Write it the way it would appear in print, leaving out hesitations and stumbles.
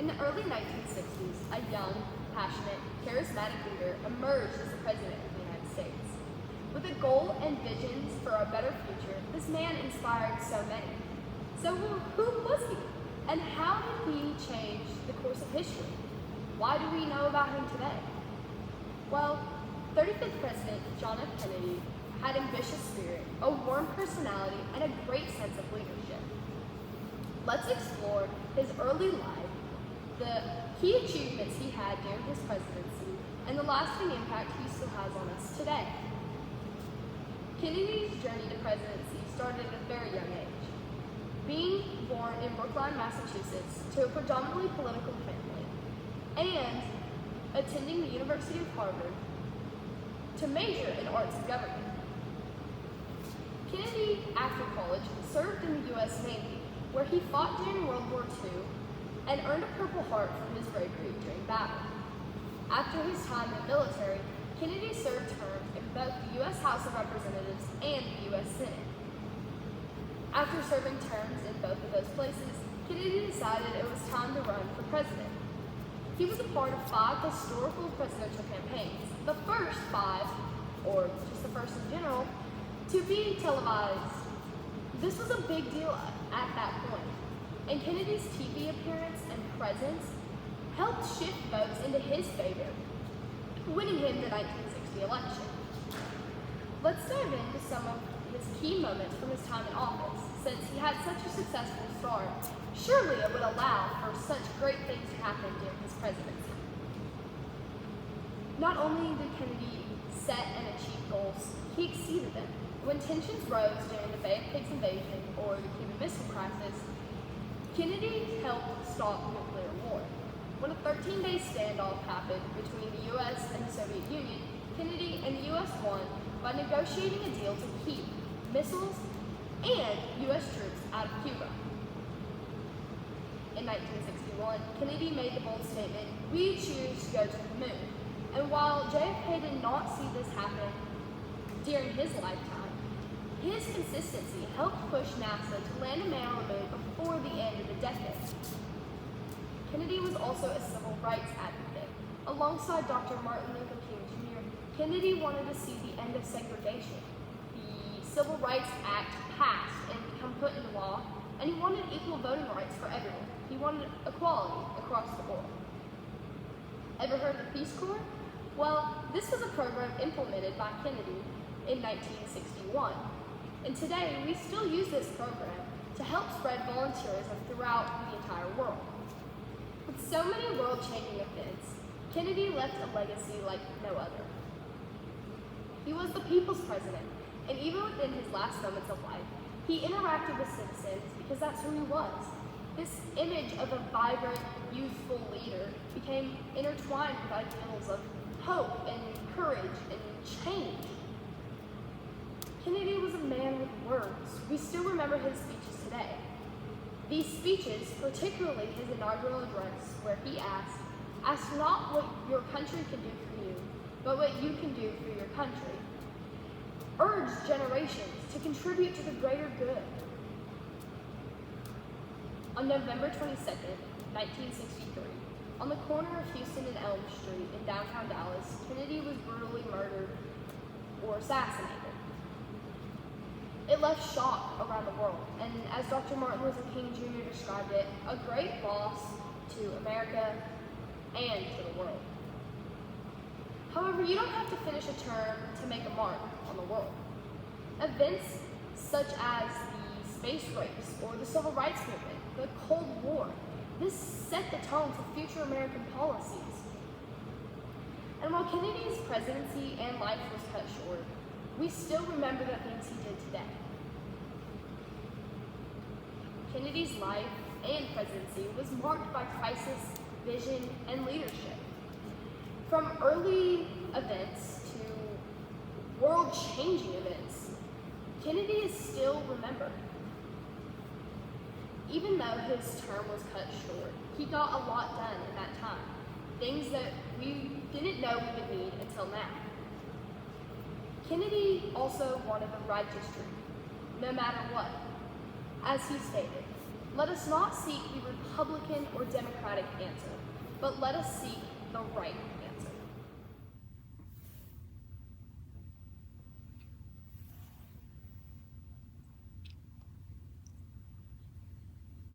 the early 1960s, a young, passionate, charismatic leader emerged as the President of the United States. With a goal and visions for a better future, this man inspired so many. So who was he? And how did he change the course of history? Why do we know about him today? Well, 35th President John F. Kennedy had ambitious spirit, a warm personality, and a great sense of leadership. Let's explore his early life, the key achievements he had during his presidency, and the lasting impact he still has on us today. Kennedy's journey to presidency started at a very young age. Being born in Brookline, Massachusetts, to a predominantly political family, and attending the University of Harvard to major in arts and government. Kennedy, after college, served in the U.S. Navy, where he fought during World War II and earned a Purple Heart for his bravery during battle. After his time in the military, Kennedy served terms in both the U.S. House of Representatives and the U.S. Senate. After serving terms in both of those places, Kennedy decided it was time to run for president. He was a part of 5 historical presidential campaigns, the first 5, or just the first in general, to be televised. This was a big deal at that point, and Kennedy's TV appearance and presence helped shift votes into his favor, winning him the 1960 election. Let's dive into some of his key moments from his time in office. Since he had such a successful start, surely it would allow for such great things to happen during his presidency. Not only did Kennedy set and achieve goals, he exceeded them. When tensions rose during the Bay of Pigs invasion or the Cuban Missile Crisis, Kennedy helped stop nuclear war. When a 13-day standoff happened between the U.S. and the Soviet Union, Kennedy and the U.S. won by negotiating a deal to keep missiles and U.S. troops out of Cuba. In 1961, Kennedy made the bold statement, "We choose to go to the moon." And while JFK did not see this happen during his lifetime, his consistency helped push NASA to land a man on the moon before the end of the decade. Kennedy was also a civil rights advocate. Alongside Dr. Martin Luther King Jr., Kennedy wanted to see the end of segregation. The Civil Rights Act passed and become put into law, and he wanted equal voting rights for everyone. He wanted equality across the board. Ever heard of the Peace Corps? Well, this was a program implemented by Kennedy in 1961. And today, we still use this program to help spread volunteerism throughout the entire world. With so many world-changing events, Kennedy left a legacy like no other. He was the people's president, and even within his last moments of life, he interacted with citizens because that's who he was. This image of a vibrant, youthful leader became intertwined with ideals of hope and courage and change. Kennedy was a man with words. We still remember his speeches today. These speeches, particularly his inaugural address, where he ask not what your country can do for you, but what you can do for your country. Urge generations to contribute to the greater good. On November 22nd, 1963, on the corner of Houston and Elm Street in downtown Dallas, Kennedy was brutally murdered or assassinated. It left shock around the world, and as Dr. Martin Luther King Jr. described it, a great loss to America and to the world. However, you don't have to finish a term to make a mark on the world. Events such as the space race or the civil rights movement, the Cold War, this set the tone for future American policies. And while Kennedy's presidency and life was cut short, we still remember the things he did today. Kennedy's life and presidency was marked by crisis, vision, and leadership. From early events to world-changing events, Kennedy is still remembered. Even though his term was cut short, he got a lot done in that time, things that we didn't know we would need until now. Kennedy also wanted the righteous truth, no matter what. As he stated, Let us not seek the Republican or Democratic answer, but let us seek the right answer.